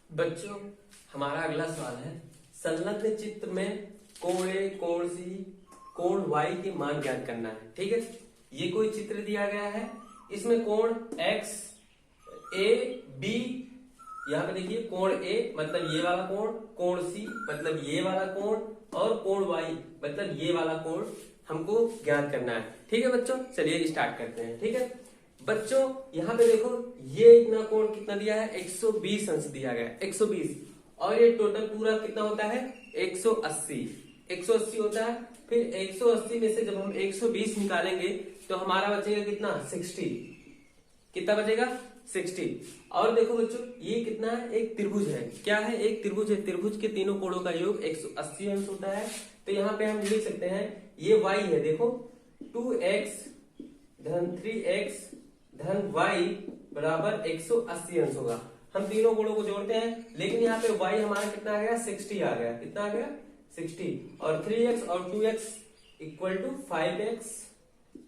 बच्चों, हमारा अगला सवाल है संलग्न चित्र में कोण ए, कोण सी, कोण वाई के मान ज्ञात करना है। ठीक है, ये कोई चित्र दिया गया है, इसमें कोण एक्स ए बी, यहाँ पे देखिए कोण ए मतलब ये वाला कोण, कोण सी मतलब ये वाला कोण, और कोण वाई मतलब ये वाला कोण हमको ज्ञात करना है। ठीक है बच्चों, चलिए स्टार्ट करते हैं। ठीक है बच्चों, यहाँ पे देखो ये इतना कोण कितना दिया है, 120 अंश दिया गया है, 120, और ये टोटल पूरा कितना होता है 180, 180 होता है। फिर 180 में से जब हम 120 निकालेंगे तो हमारा बचेगा कितना 60, कितना बचेगा 60। और देखो बच्चों ये कितना है, एक त्रिभुज है, क्या है एक त्रिभुज है, त्रिभुज के तीनों कोणों का योग 180 अंश होता है। तो यहाँ पे हम लिख सकते हैं ये y है, देखो 2x धन 3x धन y बराबर 180 अंश होगा। हम तीनों कोणों को जोड़ते हैं, लेकिन यहाँ पे y हमारा कितना आ गया 60 आ गया, कितना आ गया 60, और 3x और 2x equal to 5x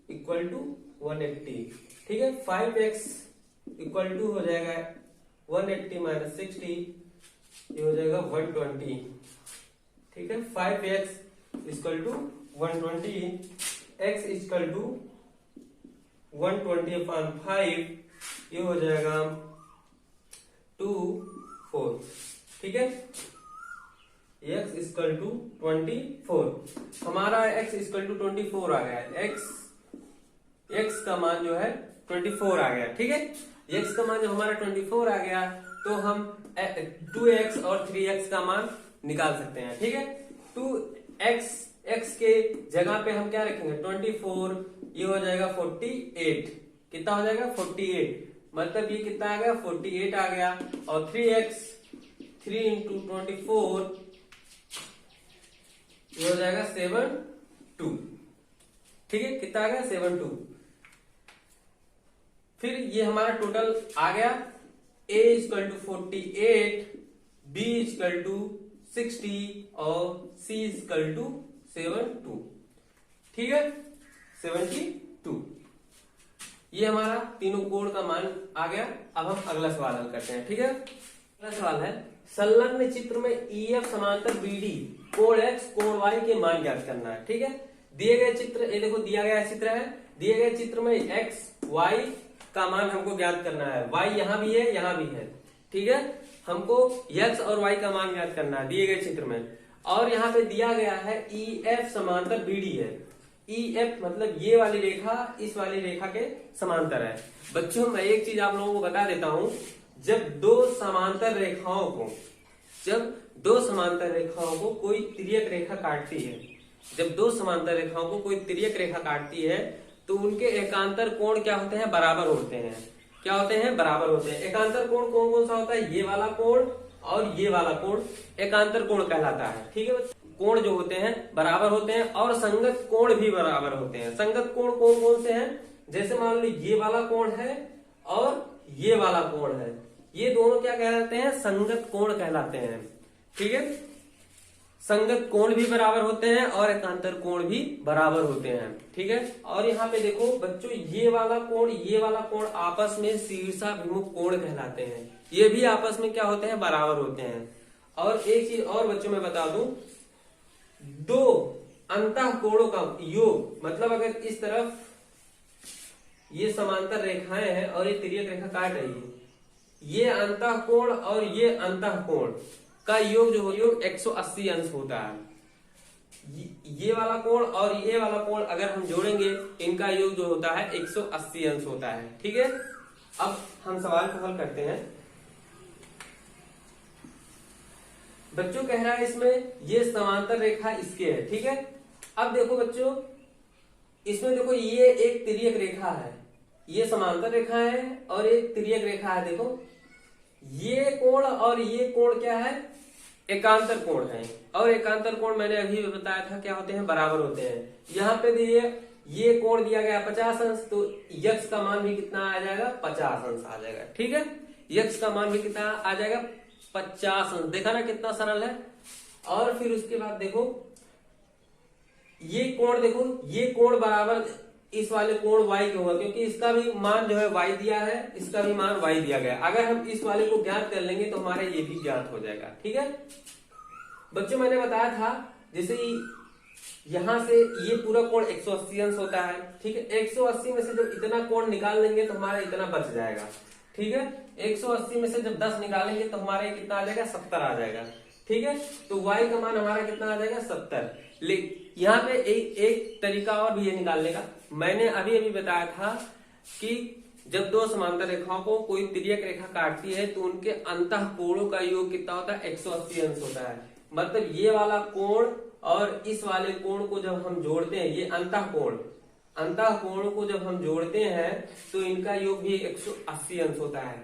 equal to 180। ठीक है, 5x इक्वल टू हो जाएगा 180 माइनस 60, ये हो जाएगा 120। ठीक है, 5x equal to 120, x equal to 120 upon 5, ये हो जाएगा 2 4। ठीक है, x इक्वल टू 24, हमारा x इक्वल टू 24 आ गया है, x का मान जो है 24 आ गया। ठीक है, x का मान जब हमारा 24 आ गया तो हम 2x और 3x का मान निकाल सकते हैं। ठीक है, 2x के जगह पे हम क्या रखेंगे 24, ये हो जाएगा 48, कितना हो जाएगा 48, मतलब ये कितना आ गया 48 आ गया, और 3x 3 इंटू 24 ये हो जाएगा 72। ठीक है, कितना आ गया 72। फिर ये हमारा टोटल आ गया a equal to 48, b equal to 60 और c इक्वल टू 72। ठीक है, 72, ये हमारा तीनों कोण का मान आ गया। अब हम अगला सवाल हल करते हैं। ठीक है, अगला सवाल है संलग्न चित्र में EF समांतर BD कोण x कोण y के मान ज्ञात करना है। ठीक है, दिए गए चित्र, ये देखो दिया गया चित्र है, दिए गए चित्र में x y का मान हमको ज्ञात करना है, y यहाँ भी है यहाँ भी है। ठीक है, हमको x और y का मान ज्ञात करना है दिए गए चित्र में, और यहाँ पे दिया गया है EF समांतर BD है। EF मतलब ये वाली रेखा इस वाली रेखा के समांतर है। बच्चों मैं एक चीज आप लोगों को बता देता हूं, जब दो समांतर रेखाओं को कोई तिर्यक रेखा काटती है, जब दो समांतर रेखाओं को कोई तिर्यक रेखा काटती है तो उनके एकांतर कोण क्या होते हैं, बराबर होते हैं। क्या होते हैं, बराबर होते हैं। एकांतर कोण कौन कौन सा होता है, ये वाला कोण और ये वाला कोण एकांतर कोण कहलाता है। ठीक है, कोण जो होते हैं बराबर होते हैं, और संगत कोण भी बराबर होते हैं। संगत कोण कौन कौन से हैं, जैसे मान लो ये वाला कोण है और ये वाला कोण है, ये दोनों क्या कहलाते हैं, संगत कोण कहलाते हैं। ठीक है, संगत कोण भी बराबर होते हैं और एकांतर कोण भी बराबर होते हैं। ठीक है, और यहाँ पे देखो बच्चों ये वाला कोण आपस में शीर्षाभिमुख कोण कहलाते हैं, ये भी आपस में क्या होते हैं, बराबर होते हैं। और एक चीज और बच्चों मैं बता दूं, दो अंतः कोणों का योग, मतलब अगर इस तरफ ये समांतर रेखाएं हैं और ये तिर्यक रेखा काट रही है, ये अंतः कोण और ये अंतः कोण का योग जो हो योग 180 अंश होता है। ये वाला कोण और ये वाला कोण अगर हम जोड़ेंगे इनका योग जो होता है 180 अंश होता है। ठीक है, अब हम सवाल को हल करते हैं। बच्चों कह रहा है इसमें ये समांतर रेखा इसके है। ठीक है, अब देखो बच्चों इसमें देखो ये एक तिर्यक रेखा है, ये समांतर रेखा है और एक तिर्यक रेखा है। देखो ये कोण और ये कोण क्या है, एकांतर कोण है, और एकांतर कोण मैंने अभी बताया था क्या होते हैं, बराबर होते हैं। यहाँ पे ये कोण दिया गया 50 अंश, तो यक्ष का मान भी कितना आ जाएगा 50 अंश आ जाएगा। ठीक है, यक्ष का मान भी कितना आ जाएगा 50 अंश। देखा ना कितना सरल है। और फिर उसके बाद देखो ये कोण, देखो ये कोण बराबर इस वाले कोण y के होगा, क्योंकि इसका भी मान जो है y दिया है, इसका भी मान y दिया गया है। अगर हम इस वाले को ज्ञात कर लेंगे तो हमारे ये भी ज्ञात हो जाएगा। ठीक है बच्चों, मैंने बताया था जैसे यहां से ये पूरा कोण 180 अंश होता है। ठीक है, 180 में से जब इतना कोण निकाल लेंगे तो हमारा इतना बच जाएगा। ठीक है, 180 में से जब 10 निकालेंगे तो हमारे कितना आ जाएगा, 70 आ जाएगा। ठीक है, तो y का मान हमारा कितना आ जाएगा, 70। यहाँ पे एक तरीका और भी है निकालने का। मैंने अभी अभी बताया था कि जब दो समांतर रेखाओं को कोई तिर्यक रेखा काटती है तो उनके अंतः कोणों का योग कितना होता है, 180 अंश होता है। मतलब ये वाला कोण और इस वाले कोण को जब हम जोड़ते हैं, ये अंतः कोण को जब हम जोड़ते हैं तो इनका योग भी 180 अंश होता है।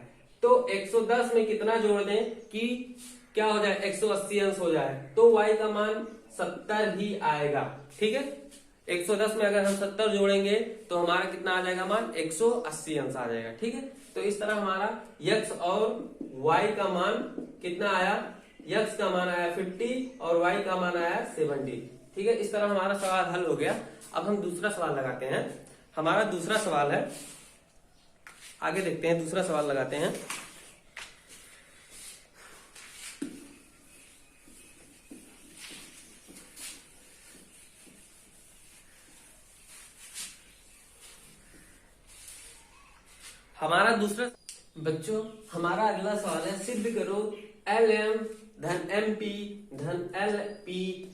तो 110 में कितना जोड़ दें कि क्या हो जाए, 180 अंश हो जाए, तो y का मान 70 ही आएगा। ठीक है, 110 में अगर हम 70 जोड़ेंगे तो हमारा कितना आ जाएगा मान, 180 अंश आ जाएगा। ठीक है, तो इस तरह हमारा x और y का मान कितना आया, x का मान आया 50 और y का मान आया 70। ठीक है, इस तरह हमारा सवाल हल हो गया। अब हम दूसरा सवाल लगाते हैं। हमारा दूसरा सवाल है, आगे देखते हैं, दूसरा सवाल लगाते हैं। हमारा दूसरा बच्चों, हमारा अगला सवाल है, सिद्ध करो LM धन MP धन LP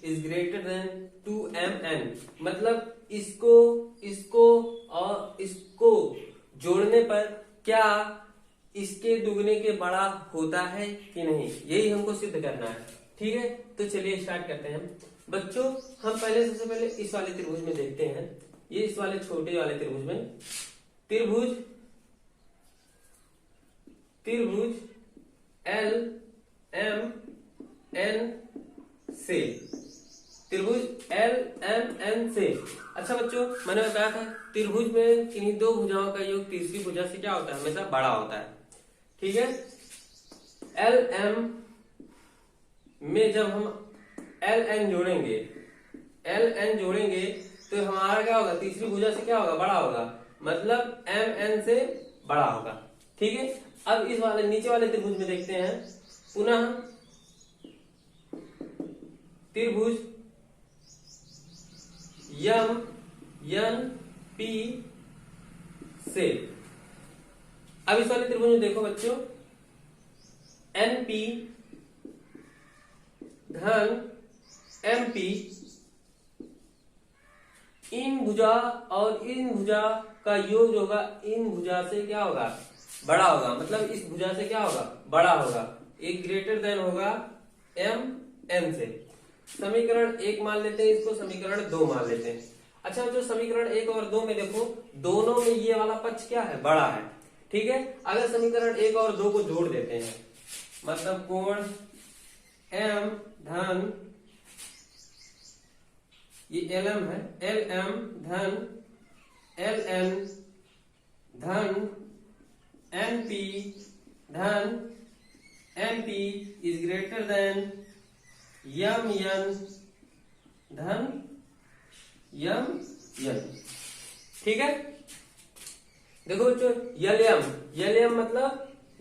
is greater than 2MN। मतलब इसको और इसको जोड़ने पर क्या इसके दुगने के बड़ा होता है कि नहीं, यही हमको सिद्ध करना है। ठीक है, तो चलिए स्टार्ट करते हैं। बच्चों, हम सबसे पहले इस वाले त्रिभुज में देखते हैं। ये इस वाले छोटे वाले त्रिभुज में त्रिभुज LMN से, त्रिभुज LMN से। अच्छा बच्चों, मैंने बताया था त्रिभुज में किन्हीं दो भुजाओं का योग तीसरी भुजा से क्या होता है, हमेशा बड़ा होता है। ठीक है, LM में जब हम LN जोड़ेंगे तो हमारा क्या होगा, तीसरी भुजा से क्या होगा, बड़ा होगा, मतलब MN से बड़ा होगा। ठीक है, अब इस वाले नीचे वाले त्रिभुज में देखते हैं, पुनः त्रिभुज MNP से। अब इस वाले त्रिभुज में देखो बच्चों, NP धन MP, इन भुजा और इन भुजा का योग होगा, इन भुजा से क्या होगा, बड़ा होगा, मतलब इस भुजा से क्या होगा, बड़ा होगा, एक ग्रेटर देन होगा MN से। समीकरण 1 मान लेते हैं, इसको समीकरण 2 मान लेते हैं। अच्छा, जो समीकरण 1 और 2 में देखो, दोनों में ये वाला पक्ष क्या है, बड़ा है। ठीक है, अगर समीकरण 1 और 2 को जोड़ देते हैं, मतलब कोण M धन ये LM है, LM धन LN धन NP धन MP is greater than MN धन MN। ठीक है, देखो बच्चों, LM मतलब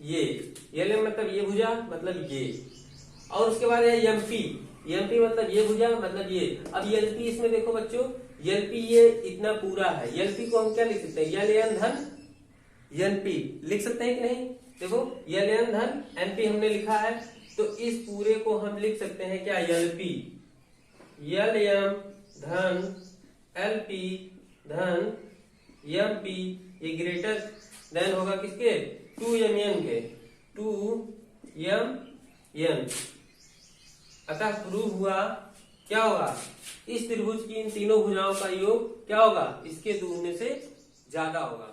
ये भुजा, मतलब ये, और उसके बाद है MP मतलब ये भुजा, मतलब ये। अब LP इसमें देखो बच्चों, LP ये इतना पूरा है, LP को हम क्या लिख सकते हैं, LN धन NP लिख सकते हैं कि नहीं। देखो, LN धन NP हमने लिखा है, तो इस पूरे को हम लिख सकते हैं क्या, LP, LM धन LP धन MP, ये ग्रेटर देन होगा किसके, 2MN के, 2MN। अतः प्रूव हुआ, क्या होगा, इस त्रिभुज की इन तीनों भुजाओं का योग क्या होगा, इसके दुगने से ज्यादा होगा।